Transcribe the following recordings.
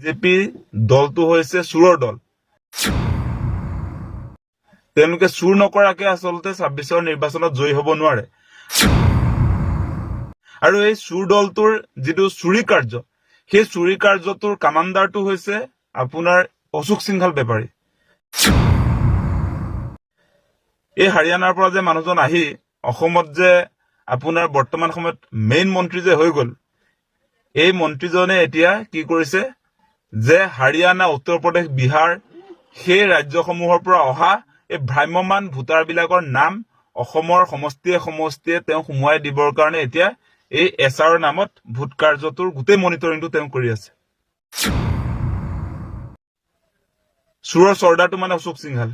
BJP দলটো হৈছে চুৰৰ দল। তেওঁলোকে চুৰ নকৰাকে আচলতে ২৬ৰ নিৰ্বাচনত জয়ী হ'ব নোৱাৰে। আৰু এই চুৰ দলটোৰ যিটো চুৰি কাৰ্য, সেই চুৰি কাৰ্যটোৰ কামাণ্ডাৰটো হৈছে আপোনাৰ অশোক সিংঘাল বেপাৰী। এই হাৰিয়ানাৰ পৰা যে মানুহজন আহি অসমত যে আপোনাৰ বৰ্তমান সময়ত মেইন মন্ত্ৰী যে হৈ গ'ল, এই মন্ত্ৰীজনে এতিয়া কি কৰিছে যে হাৰিয়ানা, উত্তৰ প্ৰদেশ, বিহাৰ সেই ৰাজ্যসমূহৰ পৰা অহা এই ভ্ৰাম্যমান ভোটাৰবিলাকৰ নাম অসমৰ সমষ্টিয়ে সমষ্টিয়ে তেওঁ সুমুৱাই দিবৰ কাৰণে এতিয়া এই এছআৰ নামত ভোট কাৰ্যটোৰ গোটেই মনিটৰিংটো তেওঁ কৰি আছে। চুৰৰ চৰ্দাৰটো মানে অশোক সিংঘাল।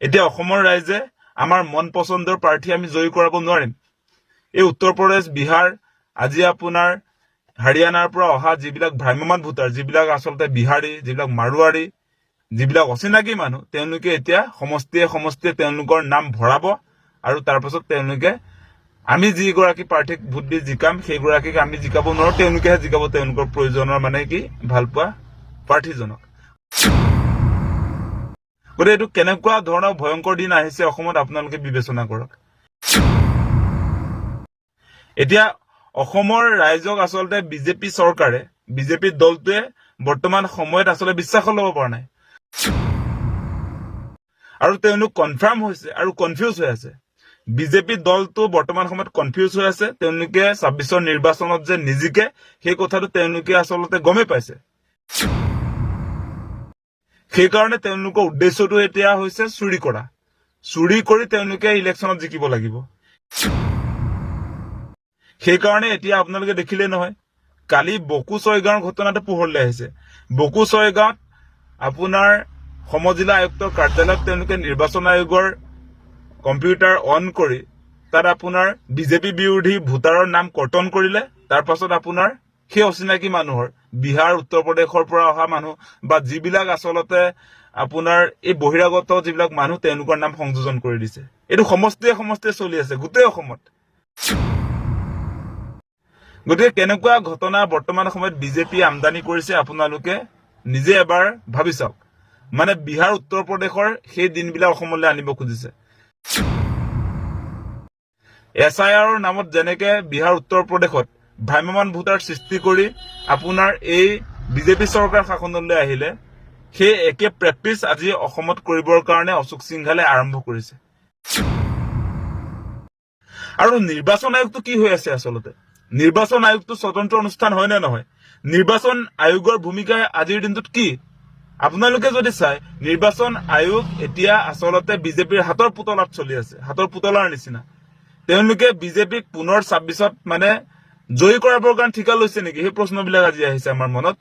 এতিয়া অসমৰ ৰাইজে আমাৰ মন পচন্দৰ প্ৰাৰ্থী আমি জয়ী কৰাব নোৱাৰিম। এই উত্তৰ প্ৰদেশ, বিহাৰ, আজি আপোনাৰ হাৰিয়ানাৰ পৰা অহা যিবিলাক ভ্ৰাম্যমান ভোটাৰ, যিবিলাক আচলতে বিহাৰী, যিবিলাক মাৰোৱাৰী, যিবিলাক অচিনাকি মানুহ, তেওঁলোকে এতিয়া সমষ্টিয়ে সমষ্টিয়ে তেওঁলোকৰ নাম ভৰাব আৰু তাৰ পাছত তেওঁলোকে আমি যিগৰাকী প্ৰাৰ্থীক ভোট দি জিকাম সেইগৰাকীক আমি জিকাব নোৱাৰো, তেওঁলোকেহে জিকাব তেওঁলোকৰ প্ৰয়োজনৰ মানে কি ভালপোৱা প্ৰাৰ্থীজনক। গতিকে এইটো কেনেকুৱা ধৰণৰ ভয়ংকৰ দিন আহিছে অসমত আপোনালোকে বিবেচনা কৰক। এতিয়া অসমৰ ৰাইজক আচলতে বিজেপি চৰকাৰে, বিজেপি দলটোৱে বৰ্তমান সময়ত আচলতে বিশ্বাসত ল'ব পৰা নাই আৰু তেওঁলোক কনফাৰ্ম হৈছে আৰু কনফিউজ হৈ আছে। বিজেপি দলটো বৰ্তমান সময়ত কনফিউজ হৈ আছে। তেওঁলোকে ২৬ৰ নিৰ্বাচনত যে নিজিকে সেই কথাটো তেওঁলোকে আচলতে গমেই পাইছে। সেইকাৰণে তেওঁলোকৰ উদ্দেশ্যটো এতিয়া হৈছে চুৰি কৰা। চুৰি কৰি তেওঁলোকে ইলেকশ্যনত জিকিব লাগিব। সেইকাৰণে এতিয়া আপোনালোকে দেখিলে নহয়, কালি বকু ছয়গাঁৱৰ ঘটনাটো পোহৰলৈ আহিছে। বকু ছয়গাঁৱত আপোনাৰ সমজিলা আয়ুক্তৰ কাৰ্যালয়ত তেওঁলোকে নিৰ্বাচন আয়োগৰ কম্পিউটাৰ অন কৰি তাত আপোনাৰ বিজেপি বিৰোধী ভোটাৰৰ নাম কৰ্তন কৰিলে। তাৰ পাছত আপোনাৰ সেই অচিনাকি মানুহৰ বিহাৰ, উত্তৰ প্ৰদেশৰ পৰা অহা মানুহ বা যিবিলাক আচলতে আপোনাৰ এই বহিৰাগত যিবিলাক মানুহ তেওঁলোকৰ নাম সংযোজন কৰি দিছে। এইটো সমষ্টিয়ে সমষ্টিয়ে চলি আছে গোটেই অসমত। গতিকে কেনেকুৱা ঘটনা বৰ্তমান সময়ত বিজেপি আমদানি কৰিছে আপোনালোকে নিজে এবাৰ ভাবি চাওক। মানে বিহাৰ, উত্তৰ প্ৰদেশৰ সেই দিনবিলাক অসমলৈ আনিব খুজিছে। SIR নামত যেনেকে বিহাৰ, উত্তৰ প্ৰদেশত ভ্ৰাম্যমান ভোটাৰ সৃষ্টি কৰি আপোনাৰ এই বিজেপি চৰকাৰ শাসনলৈ আহিলে, সেই একে প্ৰেক্টিচ আজি অসমত কৰিবৰ কাৰণে অশোক সিংঘালে আৰম্ভ কৰিছে। আৰু নিৰ্বাচন আয়োগটো কি হৈ আছে আচলতে? নিৰ্বাচন আয়োগটো স্বতন্ত্ৰ অনুষ্ঠান হয় নে নহয়? নিৰ্বাচন আয়োগৰ ভূমিকা আজিৰ দিনটোত কি? আপোনালোকে যদি চাই, নিৰ্বাচন আয়োগ এতিয়া আচলতে বিজেপিৰ হাতৰ পুতলাত চলি আছে, হাতৰ পুতলাৰ নিচিনা। তেওঁলোকে বিজেপিক পুনৰ ২৬ত মানে জয়ী কৰাবৰ কাৰণে ঠিকা লৈছে নেকি? সেই প্ৰশ্নবিলাক আজি আহিছে আমাৰ মনত।